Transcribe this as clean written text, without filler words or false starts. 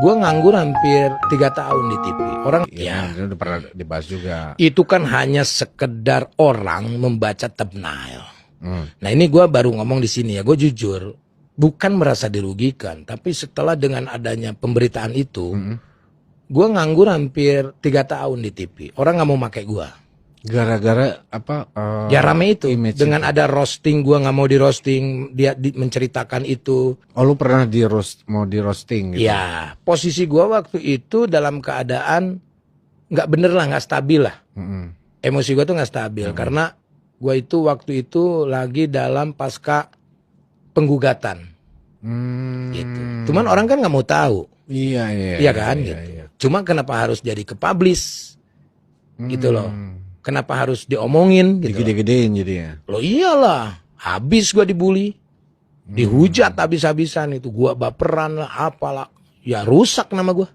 Gue nganggur hampir 3 tahun di TV. Orang ya udah pernah dibahas juga. Itu kan hanya sekedar orang membaca thumbnail. Nah ini gue baru ngomong di sini ya, gue jujur, bukan merasa dirugikan, tapi setelah dengan adanya pemberitaan itu, gue nganggur hampir 3 tahun di TV. Orang nggak mau pakai gue. Gara-gara apa? Ya rame itu. Dengan itu. ada roasting, gue nggak mau di roasting, dia menceritakan itu. Oh lu pernah mau di roasting gitu? Ya, posisi gue waktu itu dalam keadaan nggak bener lah, nggak stabil lah. Emosi gue tuh nggak stabil karena gue itu waktu itu lagi dalam pasca penggugatan. Gitu. Cuman orang kan nggak mau tahu. Iya kan gitu. Iya. Cuma kenapa harus jadi ke-publish gitu loh. Kenapa harus diomongin gitu. Digede-gedein jadi ya. Loh iyalah, habis gua dibully. Dihujat habis-habisan itu, gua baperan lah apalah. Ya rusak nama gua.